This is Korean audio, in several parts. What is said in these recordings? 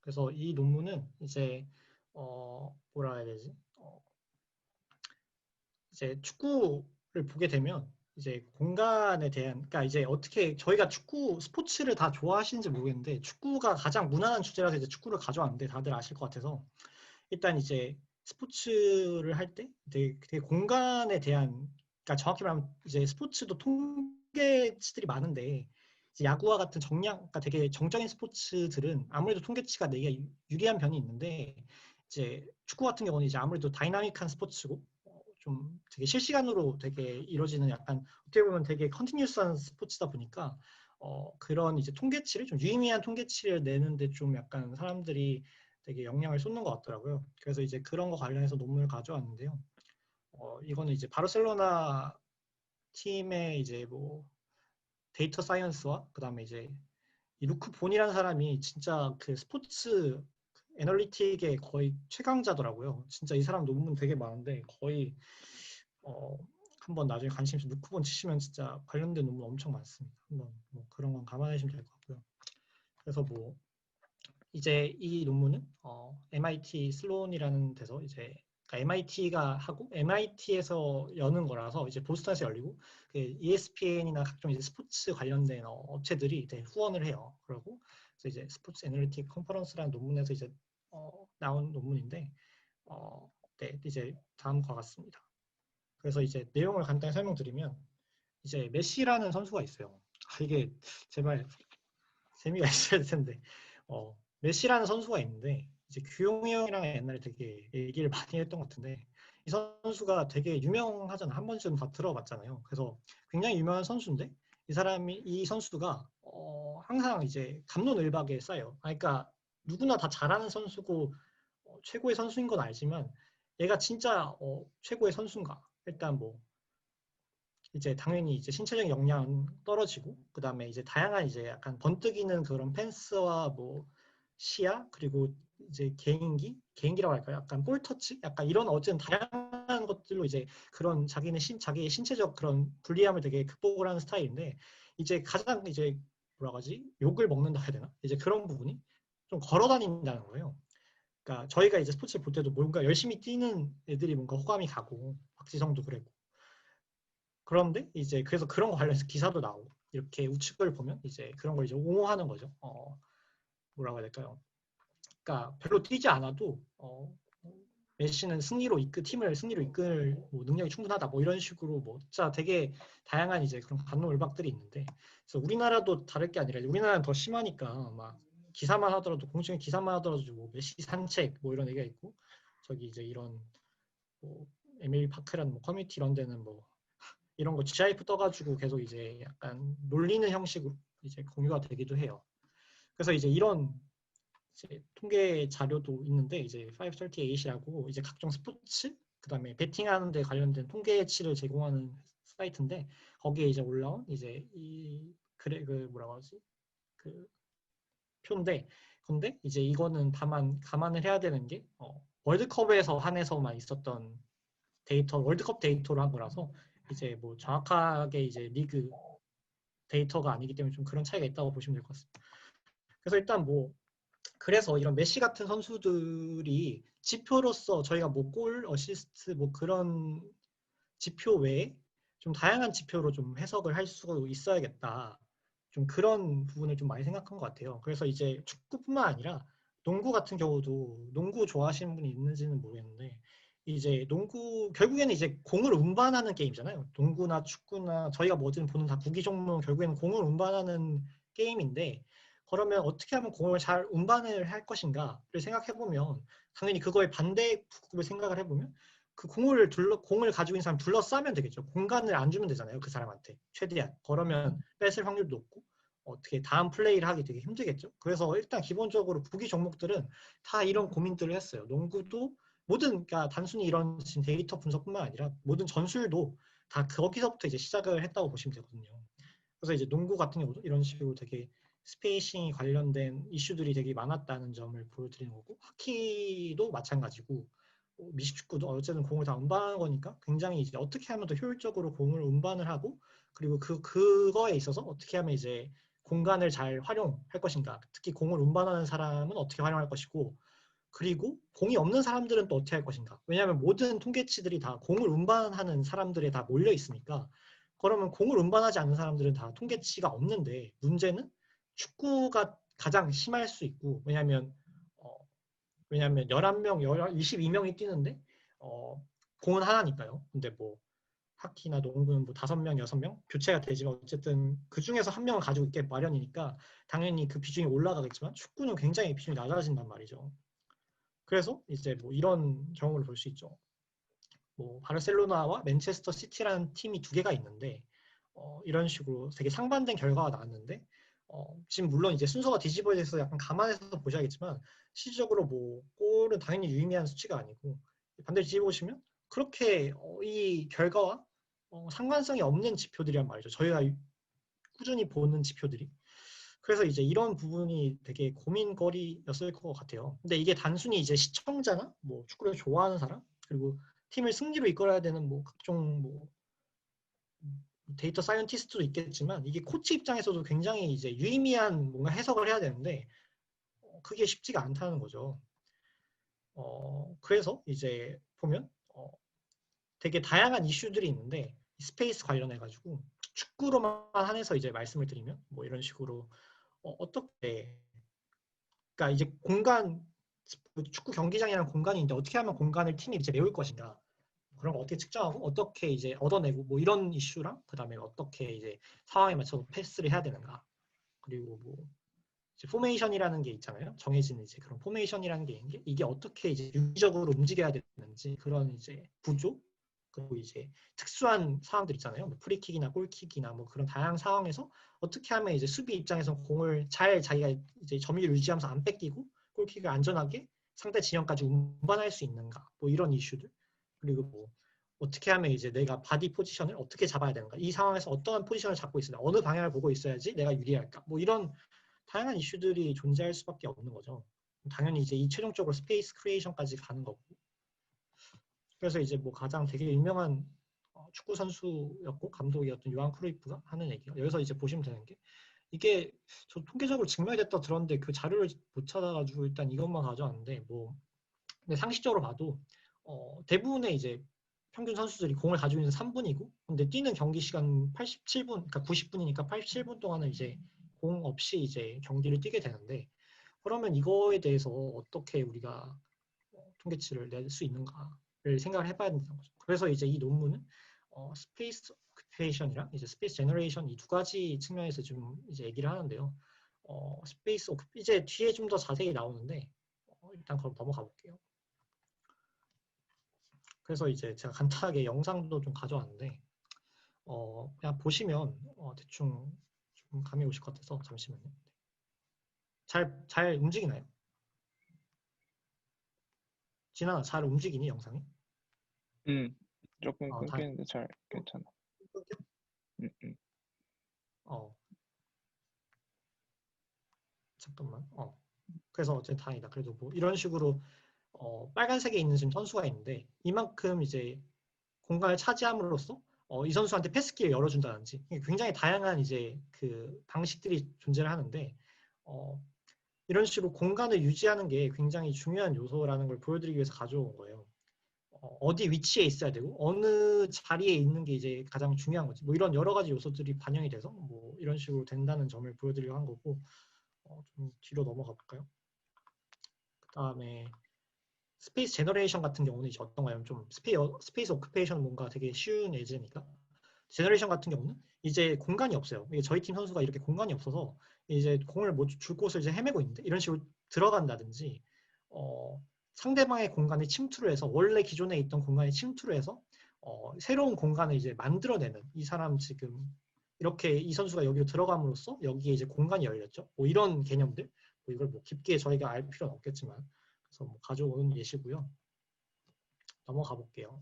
그래서 이 논문은 이제 뭐라 해야 되지? 이제 축구를 보게 되면 이제 공간에 대한, 그러니까 이제 어떻게 저희가 축구 스포츠를 다 좋아하시는지 모르겠는데 축구가 가장 무난한 주제라서 이제 축구를 가져왔는데 다들 아실 것 같아서 일단 이제 스포츠를 할 때 되게 공간에 대한, 그러니까 정확히 말하면 이제 스포츠도 통계치들이 많은데 이제 야구와 같은 그러니까 되게 정적인 스포츠들은 아무래도 통계치가 내게 유리한 편이 있는데 이제 축구 같은 경우는 이제 아무래도 다이나믹한 스포츠고 좀 되게 실시간으로 되게 이루어지는 약간 어떻게 보면 되게 컨티뉴스한 스포츠다 보니까 그런 이제 통계치를 좀 유의미한 통계치를 내는데 좀 약간 사람들이 되게 영향을 쏟는 것 같더라고요. 그래서 이제 그런 거 관련해서 논문을 가져왔는데요. 이거는 이제 바르셀로나 팀의 이제 뭐 데이터 사이언스와 그다음에 이제 이 루크 본이라는 사람이 진짜 그 스포츠 애널리틱의 거의 최강자더라고요. 진짜 이 사람 논문 되게 많은데 거의 어, 한번 나중에 관심 있으면 루크 본 치시면 진짜 관련된 논문 엄청 많습니다. 한번 뭐 그런 건 감안하시면 될 것 같고요. 그래서 뭐 이제 이 논문은 MIT 슬론이라는 데서 이제 그러니까 MIT가 하고 MIT에서 여는 거라서 이제 보스턴에서 열리고 그 ESPN이나 각종 이제 스포츠 관련된 업체들이 이제 후원을 해요. 그리고 그래서 이제 스포츠 애널리틱 컨퍼런스라는 논문에서 이제 나온 논문인데 네, 이제 다음과 같습니다. 그래서 이제 내용을 간단히 설명드리면 이제 메시라는 선수가 있어요. 이게 제발 재미가 있어야 될 텐데 메시라는 선수가 있는데 이제 규용이 형이랑 옛날에 되게 얘기를 많이 했던 것 같은데 이 선수가 되게 유명하잖아. 한 번쯤 다 들어봤잖아요. 그래서 굉장히 유명한 선수인데 이 선수가 항상 이제 갑론을박에 쌓여. 그러니까 누구나 다 잘하는 선수고 최고의 선수인 건 알지만 얘가 진짜 최고의 선수인가? 일단 뭐 이제 당연히 이제 신체적 역량 떨어지고 그다음에 이제 다양한 이제 약간 번뜩이는 그런 펜스와 뭐 시야 그리고 이제 개인기라고 할까요? 약간 볼 터치 약간 이런 어쨌든 다양한 것들로 이제 그런 자기의 신체적 그런 불리함을 되게 극복을 하는 스타일인데 이제 가장 이제 뭐라 하지? 욕을 먹는다 해야 되나? 이제 그런 부분이 좀 걸어 다닌다는 거예요. 그러니까 저희가 이제 스포츠를 볼 때도 뭔가 열심히 뛰는 애들이 뭔가 호감이 가고 박지성도 그랬고 그런데 이제 그래서 그런 거 관련해서 기사도 나오고 이렇게 우측을 보면 이제 그런 걸 이제 옹호하는 거죠. 뭐라고 해야 될까요? 그러니까 별로 뛰지 않아도 메시는 팀을 승리로 이끌 뭐 능력이 충분하다 뭐 이런 식으로 뭐 진짜 되게 다양한 이제 그런 갑론을박들이 있는데 그래서 우리나라도 다를 게 아니라 우리나라는 더 심하니까 막 기사만 하더라도 공중에 기사만 하더라도 뭐 메시 산책 뭐 이런 얘기가 있고 저기 이제 이런 뭐 에밀리 파크라는 뭐 커뮤니티 이런 데는 뭐 이런 거 GIF 떠가지고 계속 이제 약간 놀리는 형식으로 이제 공유가 되기도 해요. 그래서 이제 이런 이제 통계 자료도 있는데 이제 538이라고 이제 각종 스포츠 그다음에 베팅하는 데 관련된 통계치를 제공하는 사이트인데 거기에 이제 올라온 이제 이 그래 그 뭐라고 하지 그 표인데 근데 이제 이거는 다만 감안을 해야 되는 게 월드컵에서 한해서만 있었던 월드컵 데이터로 한 거라서 이제 뭐 정확하게 이제 리그 데이터가 아니기 때문에 좀 그런 차이가 있다고 보시면 될 것 같습니다. 그래서 일단 뭐 그래서 이런 메시 같은 선수들이 지표로서 저희가 뭐 골, 어시스트 뭐 그런 지표 외에 좀 다양한 지표로 좀 해석을 할 수 있어야겠다. 좀 그런 부분을 좀 많이 생각한 것 같아요. 그래서 이제 축구뿐만 아니라 농구 같은 경우도 농구 좋아하시는 분이 있는지는 모르겠는데 이제 농구 결국에는 이제 공을 운반하는 게임이잖아요. 농구나 축구나 저희가 뭐든 보는 다 구기 종목은 결국에는 공을 운반하는 게임인데 그러면 어떻게 하면 공을 잘 운반을 할 것인가를 생각해 보면 당연히 그거의 반대 부분을 생각을 해보면 그 공을 가지고 있는 사람 둘러싸면 되겠죠. 공간을 안 주면 되잖아요. 그 사람한테 최대한. 그러면 뺏을 확률도 높고 어떻게 다음 플레이를 하기 되게 힘들겠죠. 그래서 일단 기본적으로 구기 종목들은 다 이런 고민들을 했어요. 농구도 그러니까 단순히 이런 데이터 분석뿐만 아니라 모든 전술도 다 거기서부터 이제 시작을 했다고 보시면 되거든요. 그래서 이제 농구 같은 경우도 이런 식으로 되게 스페이싱이 관련된 이슈들이 되게 많았다는 점을 보여드리는 거고 하키도 마찬가지고 미식축구도 어쨌든 공을 다 운반하는 거니까 굉장히 이제 어떻게 하면 더 효율적으로 공을 운반을 하고 그리고 그거에 있어서 어떻게 하면 이제 공간을 잘 활용할 것인가, 특히 공을 운반하는 사람은 어떻게 활용할 것이고, 그리고 공이 없는 사람들은 또 어떻게 할 것인가. 왜냐하면 모든 통계치들이 다 공을 운반하는 사람들에 다 몰려 있으니까. 그러면 공을 운반하지 않는 사람들은 다 통계치가 없는데, 문제는 축구가 가장 심할 수 있고, 어, 왜냐하면 11명, 22명이 뛰는데 공은 하나니까요. 근데 뭐 하키나 농구는 뭐 5명, 6명 교체가 되지만 어쨌든 그 중에서 한 명을 가지고 있게 마련이니까 당연히 그 비중이 올라가겠지만 축구는 굉장히 비중이 낮아진단 말이죠. 그래서 이제 뭐 이런 경우를 볼 수 있죠. 뭐 바르셀로나와 맨체스터 시티라는 팀이 두 개가 있는데 이런 식으로 되게 상반된 결과가 나왔는데 지금 물론 이제 순서가 뒤집어져서 약간 감안해서 보셔야겠지만 실질적으로 뭐 골은 당연히 유의미한 수치가 아니고 반대로 뒤집어보시면 그렇게 이 결과와 상관성이 없는 지표들이란 말이죠. 저희가 꾸준히 보는 지표들이. 그래서 이제 이런 부분이 되게 고민거리였을 것 같아요. 근데 이게 단순히 이제 시청자나 뭐 축구를 좋아하는 사람 그리고 팀을 승리로 이끌어야 되는 뭐 각종 뭐 데이터 사이언티스트도 있겠지만 이게 코치 입장에서도 굉장히 이제 유의미한 뭔가 해석을 해야 되는데 그게 쉽지가 않다는 거죠. 그래서 이제 보면 되게 다양한 이슈들이 있는데 스페이스 관련해 가지고 축구로만 한해서 이제 말씀을 드리면 뭐 이런 식으로 어떻게 그러니까 이제 공간 축구 경기장이라는 공간이 있는데 어떻게 하면 공간을 팀이 이제 메울 것인가 그런 거 어떻게 측정하고 어떻게 이제 얻어내고 뭐 이런 이슈랑 그다음에 어떻게 이제 상황에 맞춰서 패스를 해야 되는가 그리고 뭐 이제 포메이션이라는 게 있잖아요. 정해진 이제 그런 포메이션이라는 게 있는 게 이게 어떻게 이제 유기적으로 움직여야 되는지 그런 이제 구조 그리고 이제 특수한 상황들 있잖아요. 뭐 프리킥이나 골킥이나 뭐 그런 다양한 상황에서 어떻게 하면 이제 수비 입장에서 공을 잘 자기가 이제 점유율 유지하면서 안 뺏기고 골킥을 안전하게 상대 진영까지 운반할 수 있는가 뭐 이런 이슈들 그리고 뭐 어떻게 하면 이제 내가 바디 포지션을 어떻게 잡아야 되는가 이 상황에서 어떠한 포지션을 잡고 있어야 어느 방향을 보고 있어야지 내가 유리할까 뭐 이런 다양한 이슈들이 존재할 수밖에 없는 거죠. 당연히 이제 이 최종적으로 스페이스 크리에이션까지 가는 거고. 그래서 이제 뭐 가장 되게 유명한 축구 선수였고 감독이었던 요한 크루이프가 하는 얘기가 여기서 이제 보시면 되는 게 이게 저 통계적으로 증명이 됐다 들었는데 그 자료를 못 찾아가지고 일단 이것만 가져왔는데 뭐 근데 상식적으로 봐도 대부분의 이제 평균 선수들이 공을 가지고 있는 3분이고 근데 뛰는 경기 시간 87분 그러니까 90분이니까 87분 동안은 이제 공 없이 이제 경기를 뛰게 되는데 그러면 이거에 대해서 어떻게 우리가 통계치를 낼 수 있는가를 생각을 해봐야 된다는 거죠. 그래서 이제 이 논문은 스페이스 오큐페이션이랑 이제 스페이스 제너레이션 이 두 가지 측면에서 좀 이제 얘기를 하는데요. 이제 뒤에 좀 더 자세히 나오는데 일단 그럼 넘어가 볼게요. 그래서 이제 제가 간단하게 영상도 좀 가져왔는데 그냥 보시면 대충 좀 감이 오실 것 같아서 잠시만요. 잘 움직이나요? 진아 잘 움직이니 영상이? 음, 조금 다 끊기는데 잘 괜찮아. 음, 음. 어, 잠깐만. 그래서 어쨌든 다행이다. 그래도 뭐 이런 식으로 빨간색에 있는 지금 선수가 있는데 이만큼 이제 공간을 차지함으로써 이 선수한테 패스기를 열어준다든지 굉장히 다양한 이제 그 방식들이 존재를 하는데 어, 이런 식으로 공간을 유지하는 게 굉장히 중요한 요소라는 걸 보여드리기 위해서 가져온 거예요. 어디 위치에 있어야 되고 어느 자리에 있는 게 이제 가장 중요한 거지. 뭐 이런 여러 가지 요소들이 반영이 돼서 뭐 이런 식으로 된다는 점을 보여드리려고 한 거고 좀 뒤로 넘어가 볼까요? 그다음에 스페이스 제너레이션 같은 경우는 이제 어떤가요? 좀 스페이스 오큐페이션 뭔가 되게 쉬운 예제니까 제너레이션 같은 경우는 이제 공간이 없어요. 이게 저희 팀 선수가 이렇게 공간이 없어서 이제 공을 뭐 줄 곳을 이제 헤매고 있는데 이런 식으로 들어간다든지 상대방의 공간에 침투를 해서 원래 기존에 있던 공간에 침투를 해서 새로운 공간을 이제 만들어내는 이 사람 지금 이렇게 이 선수가 여기로 들어감으로써 여기에 이제 공간이 열렸죠. 뭐 이런 개념들 뭐 이걸 뭐 깊게 저희가 알 필요는 없겠지만 그래서 뭐 가져오는 예시고요. 넘어가 볼게요.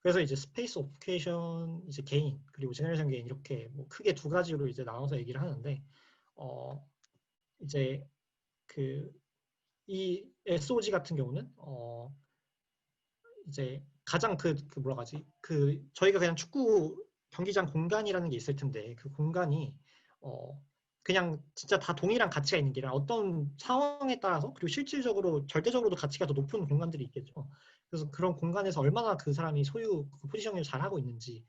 그래서 이제 스페이스 오케이션 이제 개인 그리고 제너레이션 개인 이렇게 뭐 크게 두 가지로 이제 나눠서 얘기를 하는데 이제 그 이 SOG 같은 경우는 이제 가장 그 뭐라 하지 그 저희가 그냥 축구 경기장 공간이라는 게 있을 텐데 그 공간이 그냥 진짜 다 동일한 가치가 있는 게 아니라 어떤 상황에 따라서 그리고 실질적으로 절대적으로도 가치가 더 높은 공간들이 있겠죠. 그래서 그런 공간에서 얼마나 그 사람이 소유 그 포지셔닝을 잘 하고 있는지에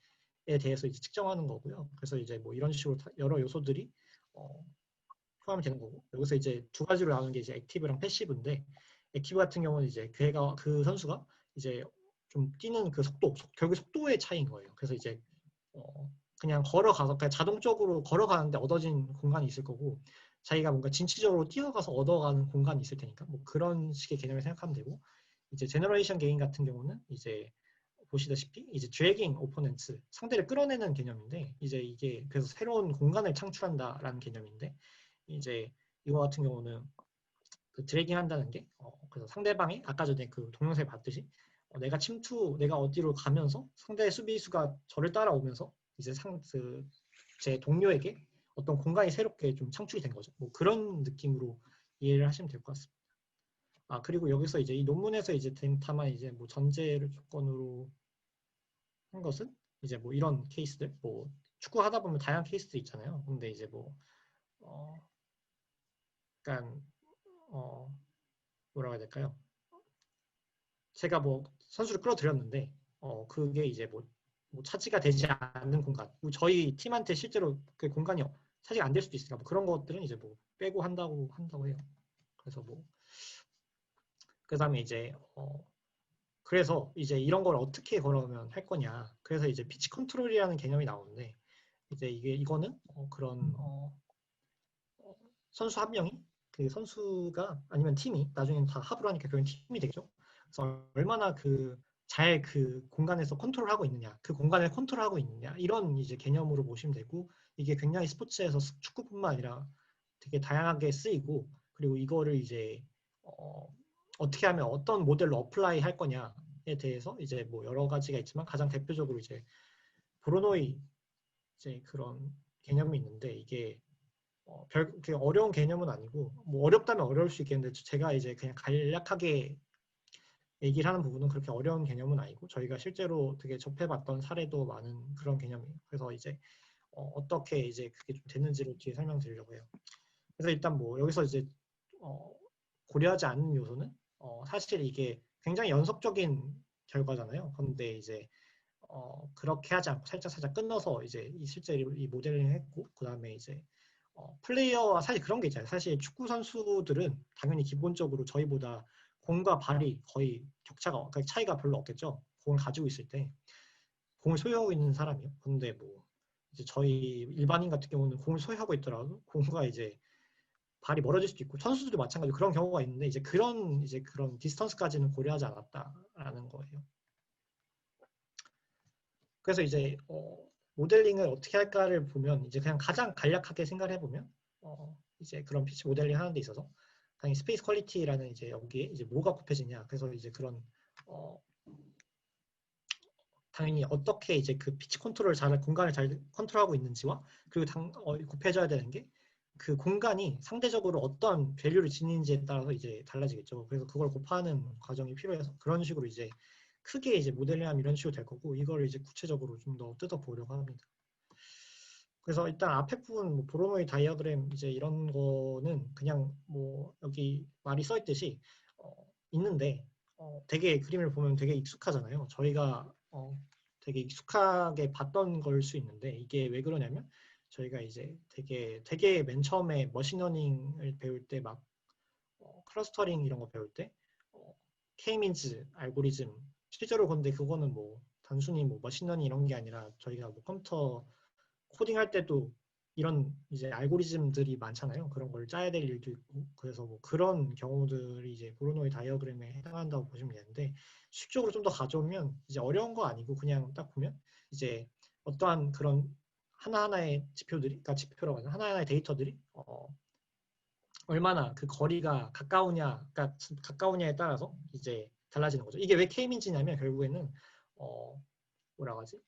대해서 이제 측정하는 거고요. 그래서 이제 뭐 이런 식으로 여러 요소들이 포함이 되는 거고 여기서 이제 두 가지로 나누는 게 이제 액티브랑 패시브인데 액티브 같은 경우는 이제 그 선수가 이제 좀 뛰는 그 속도, 결국 속도의 차이인 거예요. 그래서 이제 그냥 걸어가서 그냥 자동적으로 걸어가는데 얻어진 공간이 있을 거고 자기가 뭔가 진취적으로 뛰어가서 얻어가는 공간이 있을 테니까 뭐 그런 식의 개념을 생각하면 되고 이제 제너레이션 게인 같은 경우는 이제 보시다시피 이제 드래깅 오포넌트 상대를 끌어내는 개념인데 이제 이게 그래서 새로운 공간을 창출한다라는 개념인데 이제 이거 같은 경우는 그 드래깅 한다는 게 그래서 상대방이 아까 전에 그 동영상에 봤듯이 내가 어디로 가면서 상대 수비수가 저를 따라오면서 이제 제 동료에게 어떤 공간이 새롭게 좀 창출이 된 거죠. 뭐 그런 느낌으로 이해를 하시면 될 것 같습니다. 아 그리고 여기서 이제 이 논문에서 이제 다만 이제 뭐 전제를 조건으로 한 것은 이제 뭐 이런 케이스들 뭐 축구 하다 보면 다양한 케이스들 있잖아요. 근데 이제 뭐 약간 뭐라고 해야 될까요? 제가 뭐 선수를 끌어들였는데 그게 이제 뭐 차지가 되지 않는 공간 뭐 저희 팀한테 실제로 그 공간이 차지가 안 될 수도 있으니까 뭐 그런 것들은 이제 뭐 빼고 한다고 해요. 그래서 뭐 그다음에 이제 그래서 이제 이런 걸 어떻게 걸어오면 할 거냐. 그래서 이제 피치 컨트롤이라는 개념이 나오는데 이제 이거는 그런 선수 한 명이 그 선수가 아니면 팀이 나중에는 다 합으로 하니까 결국 팀이 되겠죠. 그래서 얼마나 잘 그 공간에서 컨트롤하고 있느냐, 그 공간을 컨트롤하고 있느냐 이런 이제 개념으로 보시면 되고 이게 굉장히 스포츠에서 축구뿐만 아니라 되게 다양하게 쓰이고 그리고 이거를 이제 어떻게 하면 어떤 모델로 어플라이 할 거냐에 대해서 이제 뭐 여러 가지가 있지만 가장 대표적으로 이제 브로노이 이제 그런 개념이 있는데 이게 그렇게 어려운 개념은 아니고 뭐 어렵다면 어려울 수 있겠는데 제가 이제 그냥 간략하게 얘기를 하는 부분은 그렇게 어려운 개념은 아니고 저희가 실제로 되게 접해봤던 사례도 많은 그런 개념이에요. 그래서 이제 어떻게 이제 그게 좀 됐는지를 뒤에 설명드리려고 해요. 그래서 일단 뭐 여기서 이제 고려하지 않는 요소는 사실 이게 굉장히 연속적인 결과잖아요. 그런데 이제 그렇게 하지 않고 살짝 끊어서 이제 실제 이 모델링을 했고 그 다음에 이제 플레이어와 사실 그런 게 있잖아요. 사실 축구 선수들은 당연히 기본적으로 저희보다 공과 발이 거의 그러니까 차이가 별로 없겠죠. 공을 가지고 있을 때 공을 소유하고 있는 사람이요. 근데 뭐 이제 저희 일반인 같은 경우는 공을 소유하고 있더라도 공과 이제 발이 멀어질 수도 있고 선수들도 마찬가지로 그런 경우가 있는데 이제 그런 디스턴스까지는 고려하지 않았다라는 거예요. 그래서 이제 모델링을 어떻게 할까를 보면 이제 그냥 가장 간략하게 생각을 해보면 이제 그런 피치 모델링 하는 데 있어서 당연히 스페이스 퀄리티라는 이제 여기에 이제 뭐가 곱해지냐 그래서 이제 그런 당연히 어떻게 이제 그 피치 공간을 잘 컨트롤하고 있는지와 그리고 곱해져야 되는 게 그 공간이 상대적으로 어떤 밸류를 지니는지에 따라서 이제 달라지겠죠. 그래서 그걸 곱하는 과정이 필요해서 그런 식으로 이제 크게 이제 모델링하면 이런 식으로 될 거고 이걸 이제 구체적으로 좀 더 뜯어보려고 합니다. 그래서 일단 앞에 부분 뭐 브로노이 다이어그램 이제 이런 거는 그냥 뭐 여기 말이 써 있듯이 있는데 되게 그림을 보면 되게 익숙하잖아요. 저희가 되게 익숙하게 봤던 걸 수 있는데 이게 왜 그러냐면 저희가 이제 되게 맨 처음에 머신러닝을 배울 때 막 클러스터링 이런 거 배울 때 K-민즈 알고리즘 실제로 근데 그거는 뭐 단순히 뭐 머신러닝 이런 게 아니라 저희가 뭐 컴퓨터 코딩할 때도 이런 이제 알고리즘들이 많잖아요. 그런 걸 짜야 될 일도 있고 그래서 뭐 그런 경우들이 이제 브루노의 다이어그램에 해당한다고 보시면 되는데 수식적으로 좀 더 가져오면 이제 어려운 거 아니고 그냥 딱 보면 이제 어떠한 그런 하나하나의 지표들이 그러니까 지표라고 하죠. 하나하나의 데이터들이 얼마나 그 거리가 가까우냐에 따라서 이제 달라지는 거죠. 이게 왜 K민지냐면 결국에는 뭐라고 하지?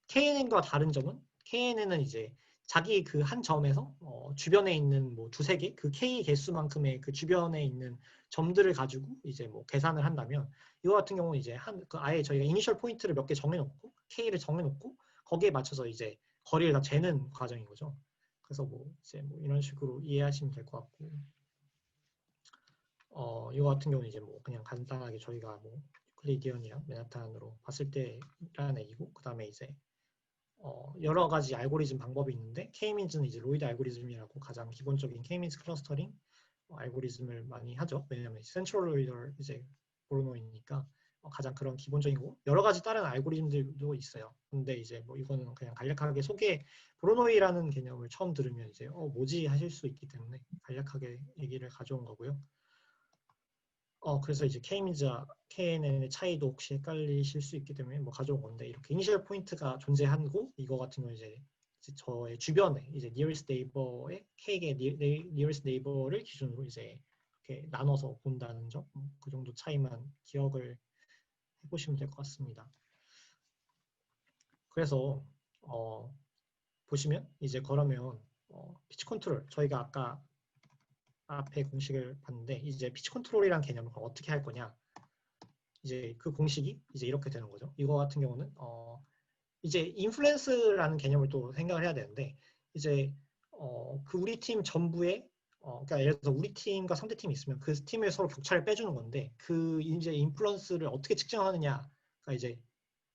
KNN과 다른 점은 KNN은 이제 자기 그 한 점에서 주변에 있는 뭐 두세 개, 그 K 개수만큼의 그 주변에 있는 점들을 가지고 이제 뭐 계산을 한다면 이거 같은 경우는 이제 그 아예 저희가 이니셜 포인트를 몇 개 정해놓고 K를 정해놓고 거기에 맞춰서 이제 거리를 다 재는 과정인 거죠. 그래서 뭐 이제 뭐 이런 식으로 이해하시면 될 것 같고, 이거 같은 경우는 이제 뭐 그냥 간단하게 저희가 뭐 유클리디언이랑 맨하탄으로 봤을 때라는 얘기고, 그 다음에 이제 여러 가지 알고리즘 방법이 있는데 K-민즈는 이제 로이드 알고리즘이라고 가장 기본적인 K-민즈 클러스터링 알고리즘을 많이 하죠. 왜냐하면 센트럴로이드 이제 보로노이니까 가장 그런 기본적이고 여러 가지 다른 알고리즘들도 있어요. 근데 이제 뭐 이거는 그냥 간략하게 보로노이라는 개념을 처음 들으면 이제 뭐지 하실 수 있기 때문에 간략하게 얘기를 가져온 거고요. 그래서 이제 K-민즈와 KNN의 차이도 혹시 헷갈리실 수 있기 때문에 뭐 가져온 건데, 이렇게 이니셜 포인트가 존재하고 이거 같은 경우 이제 저의 주변에 이제 nearest neighbor의 K의 nearest neighbor를 기준으로 이제 이렇게 나눠서 본다는 점, 그 정도 차이만 기억을 해보시면 될 것 같습니다. 그래서 보시면 이제 그러면 피치 컨트롤, 저희가 아까 앞에 공식을 봤는데 이제 피치 컨트롤이란 개념을 어떻게 할 거냐, 이제 그 공식이 이제 이렇게 되는 거죠. 이거 같은 경우는 이제 인플루언스라는 개념을 또 생각을 해야 되는데, 이제 그 우리 팀 전부에 그러니까 예를 들어서 우리 팀과 상대 팀이 있으면 그 팀에 서로 격차를 빼주는 건데, 그 이제 인플루언스를 어떻게 측정하느냐가 이제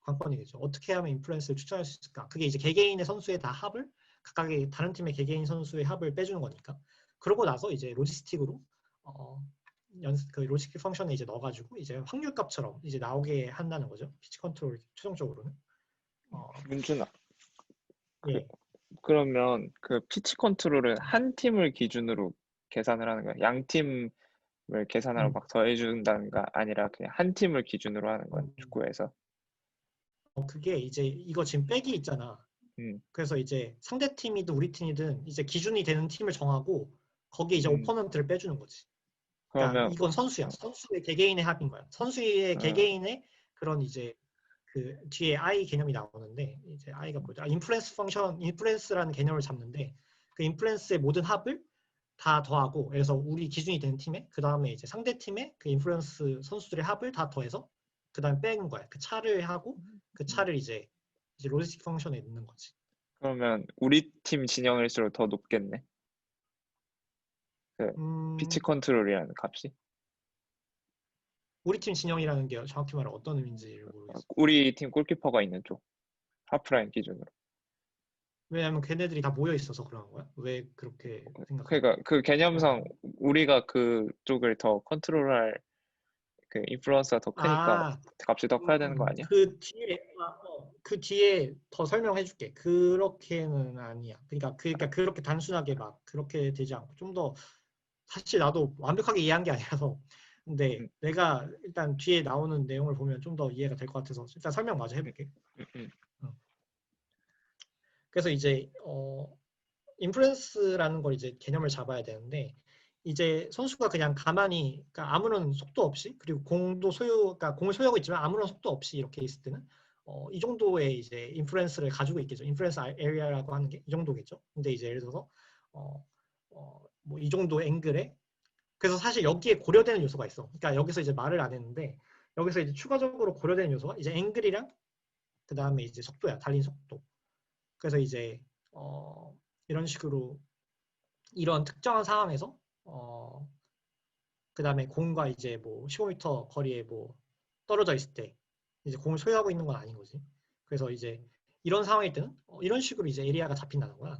관건이겠죠. 어떻게 하면 인플루언스를 측정할 수 있을까? 그게 이제 개개인의 선수의 다 합을, 각각의 다른 팀의 개개인 선수의 합을 빼주는 거니까. 그러고 나서 이제 로지스틱으로 그 로지스틱 펑션에 이제 넣어가지고 이제 확률값처럼 이제 나오게 한다는 거죠. 피치 컨트롤 최종적으로는. 문준아, 그, 예. 그러면 그 피치 컨트롤은 한 팀을 기준으로 계산을 하는 거야? 양 팀을 계산하러 음, 막 더해준다는가? 아니라 그냥 한 팀을 기준으로 하는 거야, 음. 축구에서? 그게 이제 이거 지금 백이 있잖아. 음, 그래서 이제 상대 팀이든 우리 팀이든 이제 기준이 되는 팀을 정하고 거기에 이제 음, 오퍼넌트를 빼주는 거지. 그러니까 그러면, 이건 선수야. 선수의 개개인의 합인 거야. 선수의 어, 개개인의 그런 이제 그 뒤에 I 개념이 나오는데, 이제 I가 뭐죠? 인플루언스 펑션, 인플루언스라는 개념을 잡는데, 그 인플루언스의 모든 합을 다 더하고, 그래서 우리 기준이 되는 팀에 그 다음에 이제 상대 팀의 그 인플루언스 선수들의 합을 다 더해서 그 다음에 빼는 거야. 그 차를 하고 그 음, 차를 이제 로지스틱 펑션에 넣는 거지. 그러면 우리 팀 진영일수록 더 높겠네. 그 피치 음, 컨트롤이라는 값이. 우리 팀 진영이라는 게 정확히 말하면 어떤 의미인지를 모르겠어. 우리 팀 골키퍼가 있는 쪽, 하프라인 기준으로. 왜냐면 걔네들이 다 모여 있어서 그러는 거야? 왜 그렇게 생각하는 그러니까 거야? 그 개념상 어. 우리가 그쪽을 더 컨트롤할 그 인플루언스가 더 크니까 아, 값이 더 커야 되는 거 아니야? 그 뒤에 더 설명해 줄게. 그렇게는 아니야. 그러니까 그렇게 단순하게 막 그렇게 되지 않고 좀 더, 사실 나도 완벽하게 이해한 게 아니라서. 근데 음, 내가 일단 뒤에 나오는 내용을 보면 좀 더 이해가 될 것 같아서 일단 설명 마저 음, 해볼게. 음. 어. 그래서 이제 인플루언스라는 걸 이제 개념을 잡아야 되는데, 이제 선수가 그냥 가만히, 그러니까 아무런 속도 없이, 그리고 그러니까 공을 소유하고 있지만 아무런 속도 없이 이렇게 있을 때는 이 정도의 이제 인플루언스를 가지고 있겠죠. 인플루언스 에리아라고 하는 게 이 정도겠죠. 근데 이제 예를 들어서 뭐 이 정도 앵글에, 그래서 사실 여기에 고려되는 요소가 있어. 그러니까 여기서 이제 말을 안 했는데, 여기서 이제 추가적으로 고려되는 요소가 이제 앵글이랑 그 다음에 이제 속도야. 달린 속도. 그래서 이제 이런 식으로 이런 특정한 상황에서 그다음에 공과 이제 뭐 15m 거리에 뭐 떨어져 있을 때 이제 공을 소유하고 있는 건 아닌 거지. 그래서 이제 이런 상황일 때는 이런 식으로 이제 에리아가 잡힌다는 거야.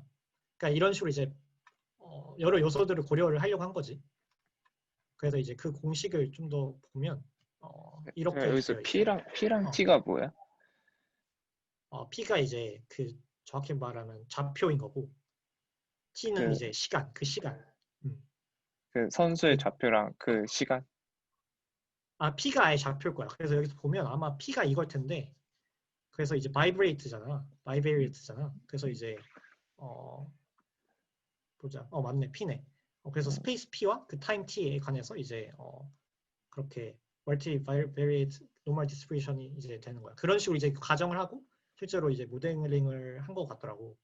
그러니까 이런 식으로 이제 여러 요소들을 고려를 하려고 한 거지. 그래서 이제 그 공식을 좀 더 보면 이렇게 여기서 되어 있어. P랑 어, T가 뭐야? P가 이제 그 정확히 말하면 좌표인 거고, T는 그, 이제 시간, 그 시간. 음, 그 선수의 그 좌표랑 그 시간? P가 아예 좌표일 거야. 그래서 여기서 보면 아마 P가 이걸 텐데, 그래서 이제 바이브레이트잖아. 음, 바이베리에이트잖아. 그래서 이제 어 보자. 맞네. P네. 그래서 음, 스페이스 P와 그 타임 T에 관해서 이제 그렇게 멀티바이리에이트 노멀 디스트리뷰션이 이제 되는 거야. 그런 식으로 이제 가정을 하고 실제로 이제 모델링을 한 것 같더라고.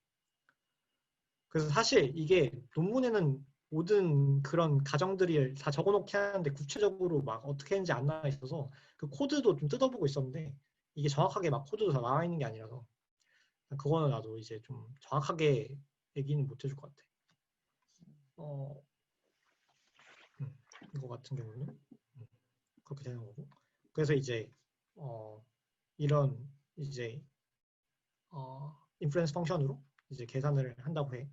그래서 사실 이게 논문에는 모든 그런 가정들이 다 적어놓게 하는데 구체적으로 막 어떻게 했는지 안 나와 있어서 그 코드도 좀 뜯어보고 있었는데, 이게 정확하게 막 코드도 다 나와 있는 게 아니라서 그거는 나도 이제 좀 정확하게 얘기는 못 해줄 것 같아. 이거 같은 경우는 그렇게 되는 거고. 그래서 이제 이런 이제 인플루언스 펑션으로 이제 계산을 한다고 해.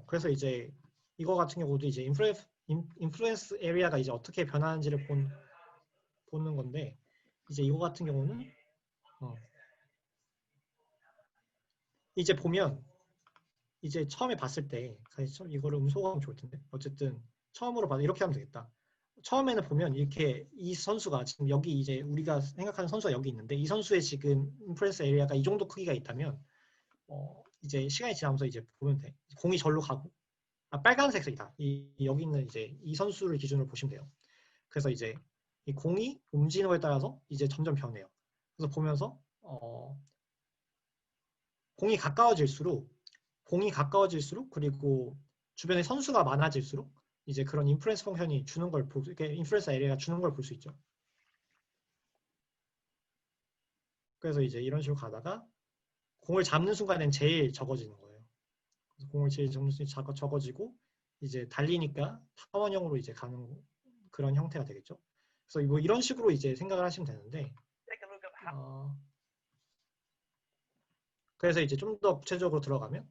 그래서 이제 이거 같은 경우도 이제 인플루언스 에리아가 이제 어떻게 변하는지를 보는 건데, 이제 이거 같은 경우는 이제 보면 이제 처음에 봤을 때 이거를 음소거하면 좋을 텐데, 어쨌든 처음으로 봐도 이렇게 하면 되겠다. 처음에는 보면 이렇게 이 선수가 지금 여기 이제 우리가 생각하는 선수가 여기 있는데, 이 선수의 지금 인플루언스 에리아가 이 정도 크기가 있다면 이제 시간이 지나면서 이제 보면 돼. 공이 절로 가고, 빨간색이다. 여기 있는 이제 이 선수를 기준으로 보시면 돼요. 그래서 이제 이 공이 움직이는 거에 따라서 이제 점점 변해요. 그래서 보면서 공이 가까워질수록 그리고 주변에 선수가 많아질수록 이제 그런 인플루언스 펑션이 주는 걸 인플루언스 에리아가 주는 걸 볼 수 있죠. 그래서 이제 이런 식으로 가다가 공을 잡는 순간엔 제일 적어지는 거예요. 그래서 공을 제일 잡는 순간 적어지고 이제 달리니까 타원형으로 이제 가는 그런 형태가 되겠죠. 그래서 뭐 이런 식으로 이제 생각을 하시면 되는데, 그래서 이제 좀 더 구체적으로 들어가면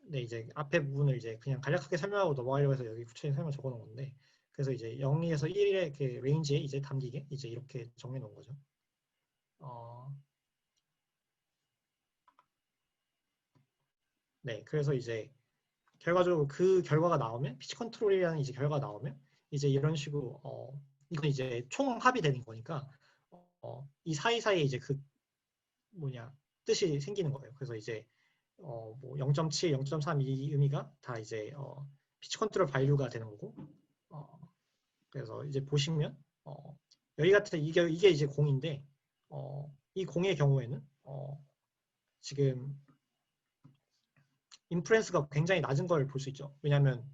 네, 이제 앞에 부분을 이제 그냥 간략하게 설명하고 넘어가려고 해서 여기 구체적인 설명 적어놓은 건데, 그래서 이제 0에서 1의 그 레인지에 이제 담기게 이제 이렇게 정해놓은 거죠. 네, 그래서 이제 결과적으로 그 결과가 나오면, 피치 컨트롤이라는 이제 결과가 나오면 이제 이런 식으로 이건 이제 총합이 되는 거니까 이 사이사이에 이제 그 뜻이 생기는 거예요. 그래서 이제 뭐 0.7, 0.3 이 의미가 다 이제 피치 컨트롤 밸류가 되는 거고, 그래서 이제 보시면 여기 같은 이게 이제 공인데 이 공의 경우에는 지금 인프루언스가 굉장히 낮은 걸 볼 수 있죠. 왜냐하면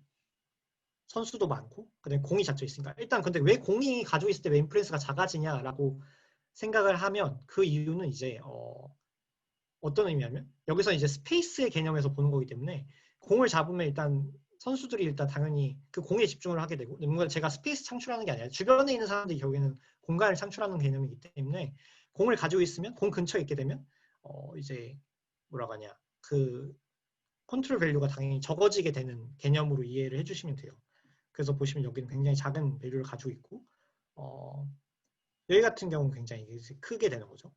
선수도 많고 그다음에 공이 잡혀 있으니까. 일단 근데 왜 공이 가지고 있을 때 왜 인프루언스가 작아지냐라고 생각을 하면 그 이유는 이제 어떤 의미냐면 여기서 이제 스페이스의 개념에서 보는 거기 때문에 공을 잡으면 일단 선수들이 일단 당연히 그 공에 집중을 하게 되고, 뭔가 제가 스페이스 창출하는 게 아니라 주변에 있는 사람들이 결국에는 공간을 창출하는 개념이기 때문에 공을 가지고 있으면 공 근처에 있게 되면 이제 뭐라고 하냐 그 컨트롤 밸류가 당연히 적어지게 되는 개념으로 이해를 해주시면 돼요. 그래서 보시면 여기는 굉장히 작은 밸류를 가지고 있고 여기 같은 경우는 굉장히 크게 되는 거죠.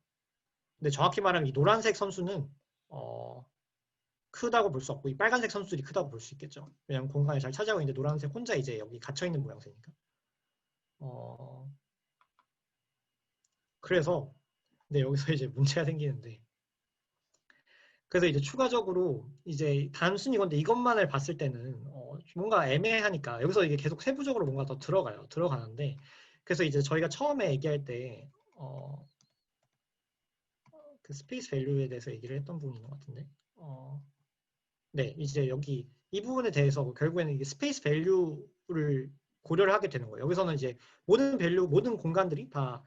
근데 정확히 말하면 이 노란색 선수는 크다고 볼 수 없고 이 빨간색 선수들이 크다고 볼 수 있겠죠. 왜냐하면 공간을 잘 차지하고 있는데 노란색 혼자 이제 여기 갇혀 있는 모양새니까. 그래서 근데 여기서 이제 문제가 생기는데, 그래서 이제 추가적으로 이제 단순히 근데 이것만을 봤을 때는 뭔가 애매하니까 여기서 이게 계속 세부적으로 뭔가 더 들어가는데, 그래서 이제 저희가 처음에 얘기할 때 그 스페이스 밸류에 대해서 얘기를 했던 부분이 있는 것 같은데, 네, 이제 여기 이 부분에 대해서 결국에는 이게 스페이스 밸류를 고려를 하게 되는 거예요. 여기서는 이제 모든 공간들이 다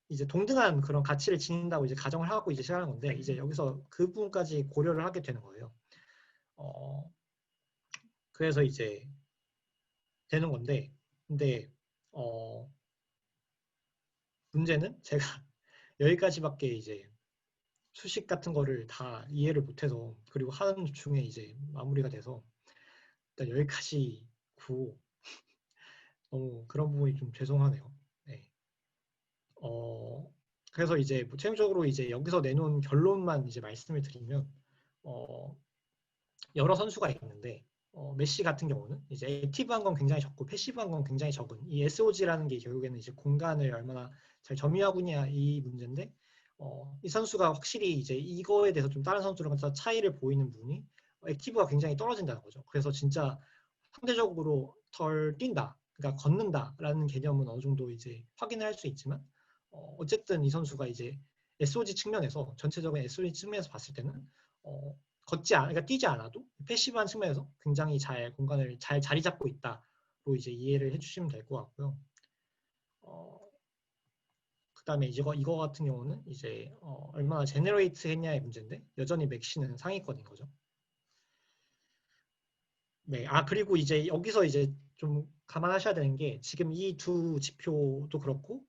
이제 동등한 그런 가치를 지닌다고 이제 가정을 하고 이제 시작하는 건데, 이제 여기서 그 부분까지 고려를 하게 되는 거예요. 그래서 이제 되는 건데, 근데 문제는 제가 여기까지밖에 이제 수식 같은 거를 다 이해를 못해서, 그리고 하는 중에 이제 마무리가 돼서 일단 여기까지고 너무 그런 부분이 좀 죄송하네요. 네. 그래서 이제 뭐 최종적으로 이제 여기서 내놓은 결론만 이제 말씀을 드리면 여러 선수가 있는데 메시 같은 경우는 이제 액티브한 건 굉장히 적고 패시브한 건 굉장히 적은 이 SOG라는 게 결국에는 이제 공간을 얼마나 잘 점유하느냐 이 문제인데, 이 선수가 확실히 이제 이거에 대해서 좀 다른 선수들과 차이를 보이는 부분이 액티브가 굉장히 떨어진다는 거죠. 그래서 진짜 상대적으로 덜 뛴다, 그러니까 걷는다라는 개념은 어느 정도 이제 확인을 할 수 있지만 어쨌든 이 선수가 이제 SOG 측면에서 전체적인 SOG 측면에서 봤을 때는 그러니까 뛰지 않아도 패시브한 측면에서 굉장히 잘 공간을 잘 자리 잡고 있다로 이제 이해를 해주시면 될 것 같고요. 그다음에 이거 같은 경우는 이제 얼마나 제너레이트 했냐의 문제인데 여전히 맥시는 상위권인 거죠. 네, 그리고 이제 여기서 이제 좀 감안하셔야 되는 게 지금 이 두 지표도 그렇고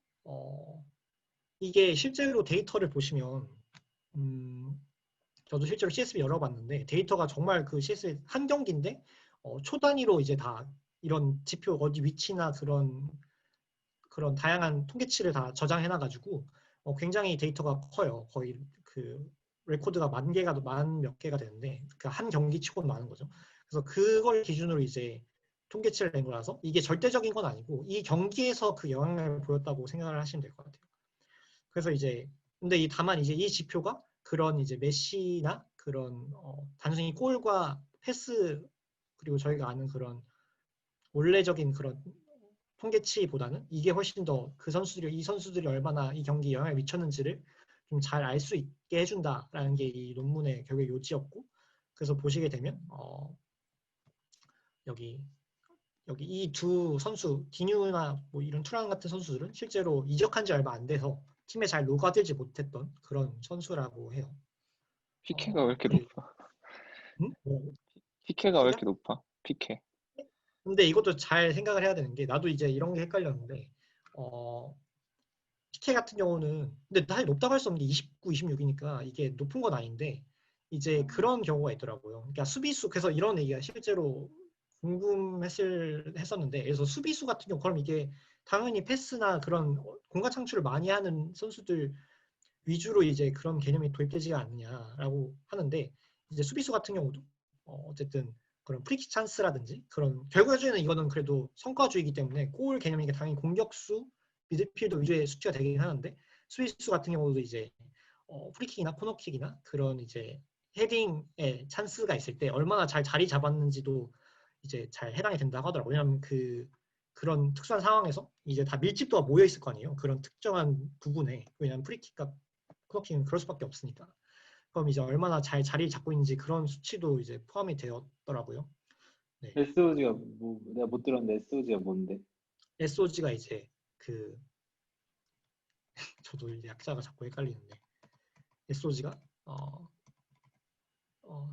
이게 실제로 데이터를 보시면 저도 실제로 CSV 열어봤는데 데이터가 정말 그 CSV 한 경기인데 초 단위로 이제 다 이런 지표 어디 위치나 그런 다양한 통계치를 다 저장해놔가지고 굉장히 데이터가 커요. 거의 그 레코드가 만 몇 개가 되는데 그 한 경기치고는 많은 거죠. 그래서 그걸 기준으로 이제 통계치를 낸 거라서 이게 절대적인 건 아니고 이 경기에서 그 영향을 보였다고 생각을 하시면 될 것 같아요. 그래서 이제 근데 다만 이제 이 지표가 그런 이제 메시나 그런 단순히 골과 패스 그리고 저희가 아는 그런 원래적인 그런 통계치보다는 이게 훨씬 더 이 선수들이 얼마나 이 경기에 영향을 미쳤는지를 좀 잘 알 수 있게 해준다라는 게 이 논문의 결국의 요지였고 그래서 보시게 되면 여기 이 두 선수 디뉴나 뭐 이런 투랑 같은 선수들은 실제로 이적한 지 얼마 안 돼서 팀에 잘 녹아들지 못했던 그런 선수라고 해요. 피케가 왜 이렇게 그리고 높아? 뭐, 피케가 왜 키가? 이렇게 높아? 피케. 근데 이것도 잘 생각을 해야 되는 게 나도 이제 이런 게 헷갈렸는데 피케 같은 경우는 근데 사실 높다고 할 수 없는 게 29, 26이니까 이게 높은 건 아닌데 이제 그런 경우가 있더라고요. 그러니까 수비수 그래서 이런 얘기가 실제로 했었는데 그래서 수비수 같은 경우 그럼 이게 당연히 패스나 그런 공간 창출을 많이 하는 선수들 위주로 이제 그런 개념이 도입되지가 않느냐라고 하는데 이제 수비수 같은 경우도 어쨌든 그런 프리킥 찬스라든지 그런 결과적으로는 이거는 그래도 성과주의이기 때문에 골 개념이니까 당연히 공격수 미드필더 위주의 수치가 되긴 하는데 수비수 같은 경우도 이제 프리킥이나 코너킥이나 그런 이제 헤딩의 찬스가 있을 때 얼마나 잘 자리 잡았는지도 이제 잘 해당이 된다고 하더라고요. 왜냐하면 그런 특수한 상황에서 이제 다 밀집도가 모여 있을 거 아니에요. 그런 특정한 부분에 왜냐하면 프리킥과 코너킥은 그럴 수밖에 없으니까. 그럼 이제 얼마나 잘 자리를 잡고 있는지 그런 수치도 이제 포함이 되었더라고요. 네. SOG가 뭐 내가 못 들었는데 SOG가 뭔데? SOG가 이제 저도 이제 약자가 자꾸 헷갈리는데 SOG가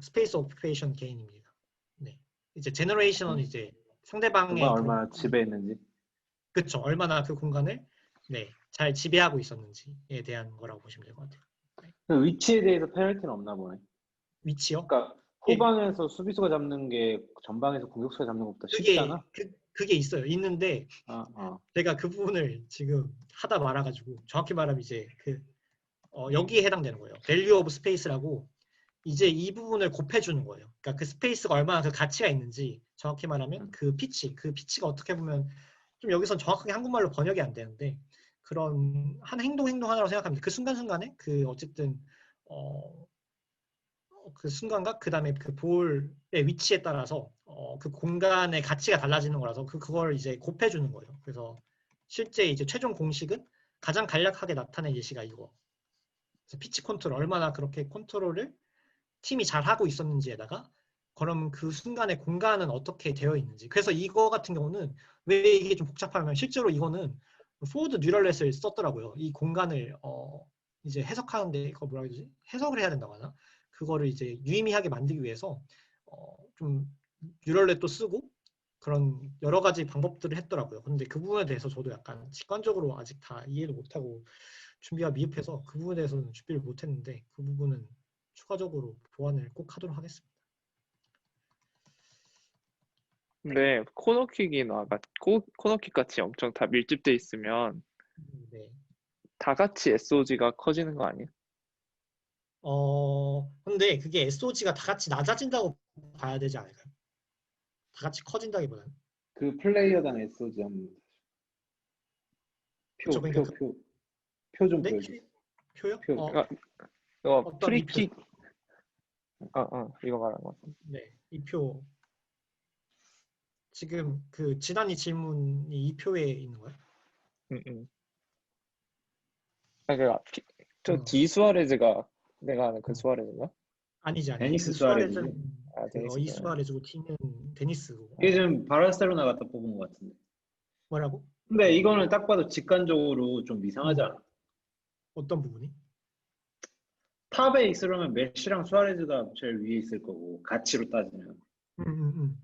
스페이스 오큐페이션 게인입니다. 네. 이제 제너레이션은 이제 상대방의 공간 얼마나 지배했는지. 그렇죠. 얼마나 그 공간을 잘 지배하고 있었는지에 대한 거라고 보시면 될 것 같아요. 그 위치에 대해서 페널티는 없나 보네. 위치요? 그러니까 후방에서 수비수가 잡는 게 전방에서 공격수가 잡는 것보다 쉽잖아. 그게 있어요. 있는데 아. 제가 그 부분을 지금 하다 말아가지고 정확히 말하면 이제 여기에 해당되는 거예요. value of space라고 이제 이 부분을 곱해주는 거예요. 그러니까 그 스페이스가 얼마나 그 가치가 있는지 정확히 말하면 그 피치가 어떻게 보면 좀 여기선 정확하게 한국말로 번역이 안 되는데 그런 한 행동 하나라고 생각합니다. 그 순간순간에 그 어쨌든 그 순간과 그 다음에 그 볼의 위치에 따라서 그 공간의 가치가 달라지는 거라서 그걸 이제 곱해주는 거예요. 그래서 실제 이제 최종 공식은 가장 간략하게 나타낸 예시가 이거. 그래서 피치 컨트롤 얼마나 그렇게 컨트롤을 팀이 잘 하고 있었는지에다가 그럼 그 순간의 공간은 어떻게 되어 있는지. 그래서 이거 같은 경우는 왜 이게 좀 복잡하면 실제로 이거는 포워드 뉴럴넷을 썼더라고요. 이 공간을 이제 해석하는데 그거 뭐라 해야 되지? 해석을 해야 된다고 하나? 그거를 이제 유의미하게 만들기 위해서 좀 뉴럴넷도 쓰고 그런 여러 가지 방법들을 했더라고요. 근데 그 부분에 대해서 저도 약간 직관적으로 아직 다 이해를 못하고 준비가 미흡해서 그 부분에 대해서는 준비를 못했는데 그 부분은 추가적으로 보완을 꼭 하도록 하겠습니다. 근데 코너킥이나 코너킥 같이 엄청 다 밀집돼 있으면 네. 다 같이 SOG가 커지는 거 아니에요? 근데 그게 SOG가 다 같이 낮아진다고 봐야 되지 않을까요? 다 같이 커진다기보다는. 그 플레이어당 SOG 한번 그쵸, 그러니까 표 좀 네? 보여줘. 표요? 그러니까 어떤 프리킥 이거 말하는 거 같은데. 네, 이 표. 지금 그 지단이 질문이 이 표에 있는 거예요? 그러니까 저 디수아레즈가 내가 아는 그 수아레즈인가? 아니지. 데니스 그 수아레즈지. 수아레즈는 데니스 이 수아레즈. 수아레즈고 D는 데니스고. 이게 좀 바르셀로나 갖다 뽑은 것 같은데. 뭐라고? 근데 이거는 딱 봐도 직관적으로 좀 이상하지 않아? 어떤 부분이? 탑에 있으려면 메시랑 수아레즈가 제일 위에 있을 거고 가치로 따지면 음, 음, 음.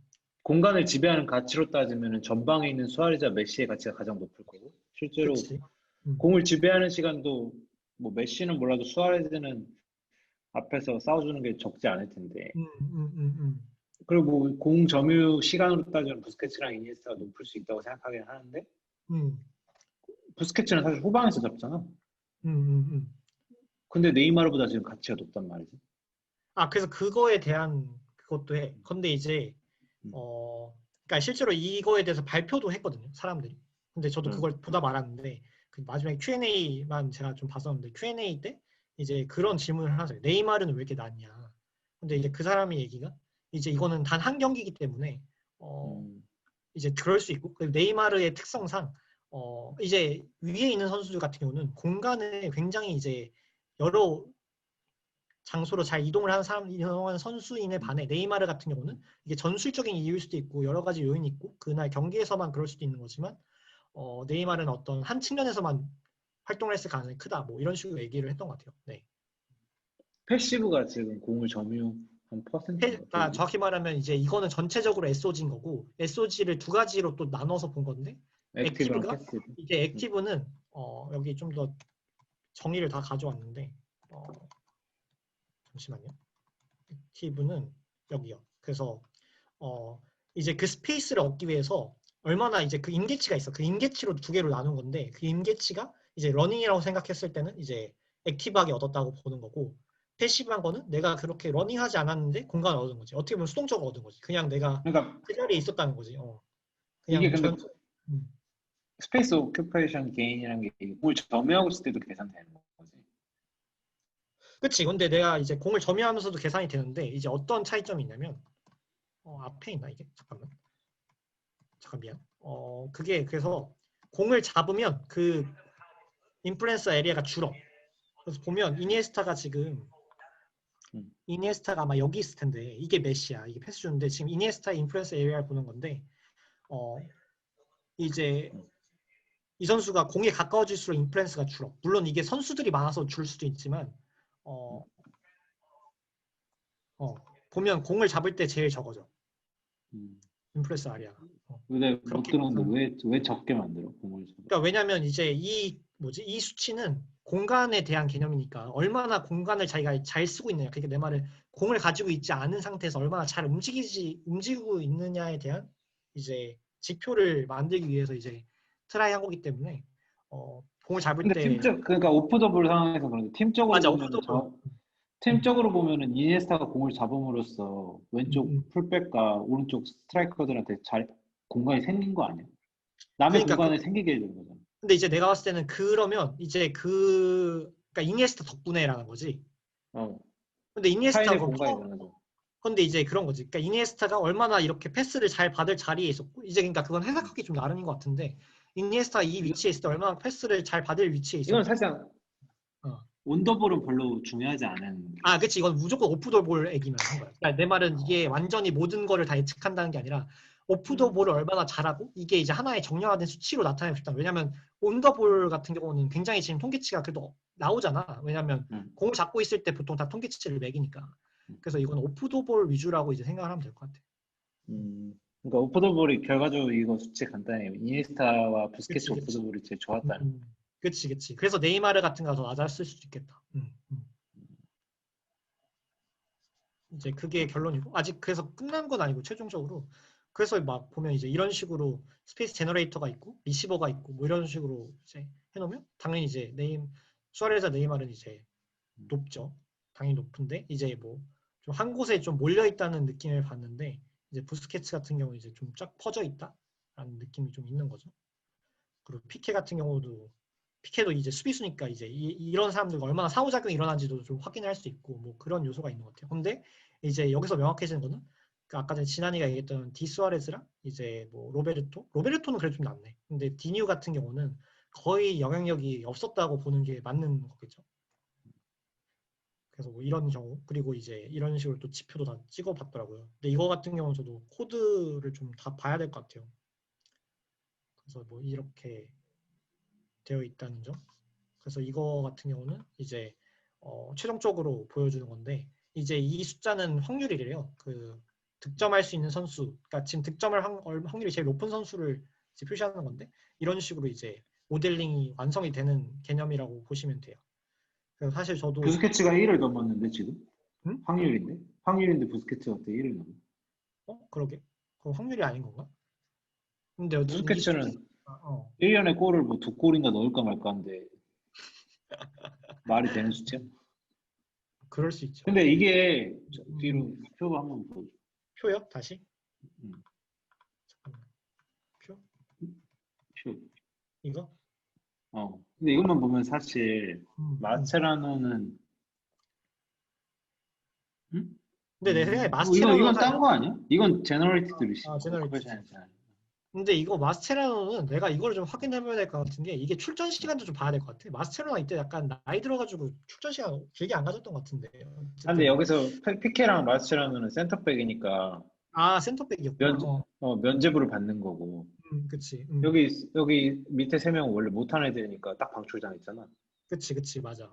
공간을 지배하는 가치로 따지면 전방에 있는 수아레즈와 메시의 가치가 가장 높을 거고 실제로 그치. 음, 공을 지배하는 시간도 뭐 메시는 몰라도 수아레즈는 앞에서 싸워주는 게 적지 않을 텐데 음, 음, 음, 음. 그리고 뭐 공 점유 시간으로 따지면 부스케츠랑 이니에스타가 높을 수 있다고 생각하긴 하는데 음, 부스케츠는 사실 후방에서 잡잖아. 음, 음, 음. 근데 네이마르보다 지금 가치가 높단 말이지. 아, 그래서 그거에 대한 그것도 해. 근데 이제 음, 그러니까 실제로 이거에 대해서 발표도 했거든요, 사람들이. 근데 저도 음, 그걸 보다 말았는데 그 마지막에 Q&A만 제가 좀 봤었는데 Q&A 때 이제 그런 질문을 하세요. 네이마르는 왜 이렇게 낮냐? 근데 이제 그 사람의 얘기가 이제 이거는 단 한 경기이기 때문에 어, 음, 이제 그럴 수 있고 그리고 네이마르의 특성상 이제 위에 있는 선수들 같은 경우는 공간을 굉장히 이제 여러 장소로 잘 이동을 하는 사람, 이동하는 선수인에 음. 반해 네이마르 같은 경우는 이게 전술적인 이유일 수도 있고 여러 가지 요인이 있고 그날 경기에서만 그럴 수도 있는 거지만 네이마르는 어떤 한 측면에서만 활동을 했을 가능성이 크다. 뭐 이런 식으로 얘기를 했던 것 같아요. 네. 패시브가 지금 공을 점유한 퍼센트인가 그러니까 기억이? 정확히 말하면 이제 이거는 전체적으로 SOG인 거고 SOG를 두 가지로 또 나눠서 본 건데 액티브랑 액티브가 패시브. 이제 음, 액티브는 여기 좀 더 정의를 다 가져왔는데 잠시만요. 액티브는 여기요. 그래서 어, 이제 그 스페이스를 얻기 위해서 얼마나 이제 그 임계치가 있어. 그 임계치로 두 개로 나눈 건데 그 임계치가 이제 러닝이라고 생각했을 때는 이제 액티브하게 얻었다고 보는 거고 패시브한 거는 내가 그렇게 러닝하지 않았는데 공간을 얻은 거지. 어떻게 보면 수동적으로 얻은 거지. 그냥 내가 그러니까 그 자리에 있었다는 거지. 이게 그냥 근데 음. 스페이스 오큐페이션 게인이라는 게 공을 점유하고 있을 때도 계산되는 거지. 그치. 근데 내가 이제 공을 점유하면서도 계산이 되는데 이제 어떤 차이점이 있냐면 앞에 있나 이게? 잠깐 미안. 그게 그래서 공을 잡으면 그 인플루언서 에리아가 줄어. 그래서 보면 이니에스타가 지금 음, 이니에스타가 아마 여기 있을 텐데 이게 메시야. 이게 패스 주는데 지금 이니에스타의 인플루언서 에리아를 보는 건데 어 이제 음. 이 선수가 공에 가까워질수록 인플루언스가 줄어. 물론 이게 선수들이 많아서 줄 수도 있지만 어, 어, 보면 공을 잡을 때 제일 적어져. 음. 인플루언서 아리아가. 근데 못 그렇게 들었는데 계산. 왜 적게 만들어 공을 잡아? 그러니까 왜냐면 이제 이 수치는 공간에 대한 개념이니까 얼마나 공간을 자기가 잘 쓰고 있느냐. 그러니까 내 말은 공을 가지고 있지 않은 상태에서 얼마나 잘 움직이고 있느냐에 대한 이제 지표를 만들기 위해서 이제 트라이 한 거기 때문에 공을 잡을 근데 때 팀적 그러니까 오프 더 볼 상황에서 그런데 팀적으로 맞아 보면은 오프더볼. 음, 팀적으로 보면은 이니에스타가 공을 잡음으로써 음, 왼쪽 음. 풀백과 오른쪽 스트라이커들한테 잘 공간이 생긴 거 아니야? 남의 그러니까 공간을 생기게 해주는 거잖아. 근데 이제 내가 봤을 때는 그러면 이제 그러니까 이니에스타 덕분에라는 거지. 어, 근데 이니에스타가 타인의 그럼 공간이 늘어나죠. 근데 이제 그런 거지. 그러니까 이니에스타가 얼마나 이렇게 패스를 잘 받을 자리에 있었고, 이제 그러니까 그건 해석하기 좀 나름인 것 같은데, 이니에스타가 이 이거, 위치에 있을 때 얼마나 패스를 잘 받을 위치에 이건 있었고, 사실상 어. 온더볼은 별로 중요하지 않은 게. 아, 그치. 이건 무조건 오프더볼 얘기만 한 거야. 그러니까 내 말은 이게 완전히 모든 거를 다 예측한다는 게 아니라, 음, 오프더볼을 얼마나 잘하고, 이게 이제 하나의 정량화된 수치로 나타내고 싶다. 왜냐면, 온더볼 같은 경우는 굉장히 지금 통계치가 그래도 나오잖아. 왜냐면, 음, 공을 잡고 있을 때 보통 다 통계치를 매기니까. 그래서 이건 오프더볼 위주라고 이제 생각을 하면 될 것 같아. 그러니까 오프더볼이 결과적으로 이거 수치 간단해. 이니에스타와 부스케츠 그치, 그치. 오프더볼이 제일 좋았다는 거. 그치, 그치. 그래서 네이마르 같은 거가 더 낮았을 수도 있겠다. 이제 그게 결론이고 아직 그래서 끝난 건 아니고 최종적으로 그래서 막 보면 이제 이런 식으로 스페이스 제너레이터가 있고 리시버가 있고 뭐 이런 식으로 이제 해놓으면 당연히 이제 수아레자 네이마르는 이제 높죠. 당연히 높은데 이제 뭐 좀 한 곳에 좀 몰려 있다는 느낌을 받는데 이제 부스케츠 같은 경우 이제 좀 쫙 퍼져 있다라는 느낌이 좀 있는 거죠. 그리고 피케 같은 경우도 피케도 이제 수비수니까 이제 이런 사람들과 얼마나 상호작용이 일어난지도 좀 확인할 수 있고 뭐 그런 요소가 있는 것 같아요. 근데 이제 여기서 명확해지는 거는 그 아까 전에 진한이가 얘기했던 디수아레즈랑 이제 뭐 로베르토는 그래도 좀 낫네. 근데 디뉴 같은 경우는 거의 영향력이 없었다고 보는 게 맞는 거겠죠. 그래서 뭐 이런 경우 그리고 이제 이런 식으로 또 지표도 다 찍어봤더라고요. 근데 이거 같은 경우는 저도 코드를 좀 다 봐야 될 것 같아요. 그래서 뭐 이렇게 되어 있다는 점. 그래서 이거 같은 경우는 이제 최종적으로 보여주는 건데 이제 이 숫자는 확률이래요. 그 득점할 수 있는 선수, 그러니까 지금 득점할 확률이 제일 높은 선수를 이제 표시하는 건데 이런 식으로 이제 모델링이 완성이 되는 개념이라고 보시면 돼요. 그래서 사실 저도 부스케츠가 1을 넘었는데 지금 음? 확률인데 부스케츠가 어떻게 1을 넘어? 그러게. 그거 확률이 아닌 건가? 근데 어쨌든 이 부스케츠는 숫자, 1년에 골을 뭐 2골인가 넣을까 말까 한데 말이 되는 수치야? 그럴 수 있죠. 근데 이게 뒤로 음, 표 한번 보여줘. 표요? 다시? 음, 잠깐만. 표? 표. 이거? 근데 이것만 보면 사실 음, 음. 마체라노는 음? 근데 내 생각에 이건 마스체라노는 딴 거 아니야? 이건 제너레이티드 리시브, 제너레이티드. 오큐페이션이지 아니야. 근데 이거 마스체라노는 내가 이걸 좀 확인해봐야 될 것 같은 게 이게 출전 시간도 좀 봐야 될 것 같아. 마스체라노 이때 약간 나이 들어가지고 출전 시간 길게 안 가졌던 것 같은데. 근데 어쨌든 여기서 피케랑 마체라노는 센터백이니까 센터백이었구나. 면제부를 받는 거고 그치. 여기 밑에 세 명은 원래 못하는 애들이니까 딱 방출당 있잖아. 그치, 맞아.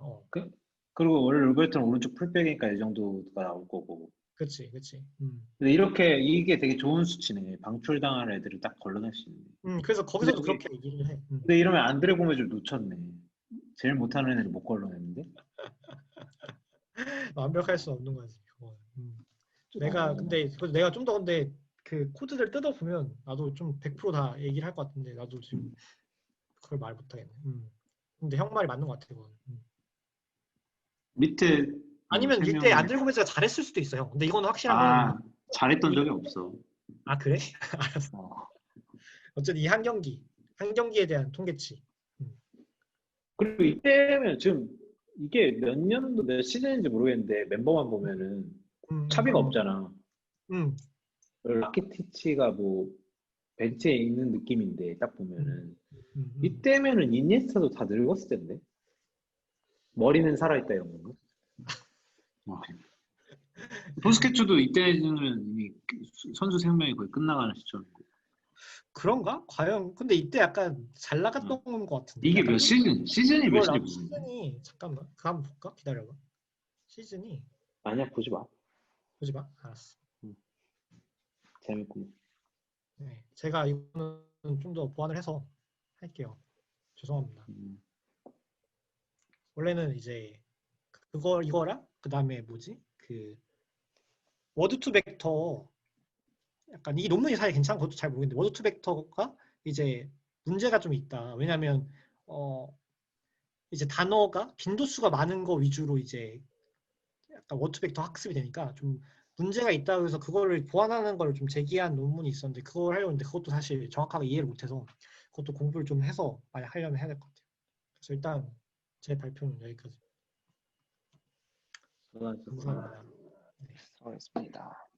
그리고 원래 로베르토는 오른쪽 풀백이니까 이 정도가 나올 거고. 그치. 근데 이게 되게 좋은 수치네. 방출당한 애들을 딱 걸러낼 수 있네. 그래서 근데 거기서도 그렇게 얘기를 해. 근데 이러면 안드레 고메즈를 놓쳤네. 제일 못하는 애를 못 걸러냈는데. 완벽할 수 없는 거지. 그거. 좀 내가 아니구나. 그래서 내가 좀 더 근데 그 코드를 뜯어 보면 나도 좀 100%다 얘기를 할 것 같은데 나도 지금 그걸 말 못하겠네. 근데 형 말이 맞는 것 같아. 그건. 밑에 아니면 세 이때 명은 안드레고메즈가 잘했을 수도 있어요. 근데 이거는 확실한 건 잘했던 이- 적이 없어. 그래? 알았어. 어. 어쨌든 이 한 경기에 대한 통계치. 음, 그리고 이때면 지금 이게 몇 년도 몇 시즌인지 모르겠는데 멤버만 보면은 차비가 없잖아. 음, 라키티치가 뭐 벤치에 있는 느낌인데 딱 보면은 음. 이때면은 이니에스타도 다 늙었을 텐데 머리는 살아있다 이런 건가? 부스케츠도 이때는 이미 선수 생명이 거의 끝나가는 시점이고. 그런가? 과연 근데 이때 약간 잘 나갔던 것 같은데. 이게 약간 몇 좀 시즌이 이걸 몇인지 나도 모르겠네. 시즌이 잠깐만 그거 한번 볼까? 기다려봐. 시즌이 아니야, 보지 마. 보지 마. 알았어. 재밌고. 네, 제가 이거는 좀 더 보완을 해서 할게요. 죄송합니다. 원래는 이제 이거랑 그 다음에 뭐지? 그 워드 투 벡터 약간 이 논문이 사실 괜찮은 것도 잘 모르겠는데 워드 투 벡터가 이제 문제가 좀 있다. 왜냐하면 이제 단어가 빈도수가 많은 거 위주로 이제 약간 워드 투 벡터 학습이 되니까 좀 문제가 있다고 해서 그거를 보완하는 걸 좀 제기한 논문이 있었는데 그걸 하려고 했는데 그것도 사실 정확하게 이해를 못해서 그것도 공부를 좀 해서 만약 하려면 해야 될 것 같아요. 그래서 일단 제 발표는 여기까지. 수고하셨습니다. 감사합니다. 수고하셨습니다.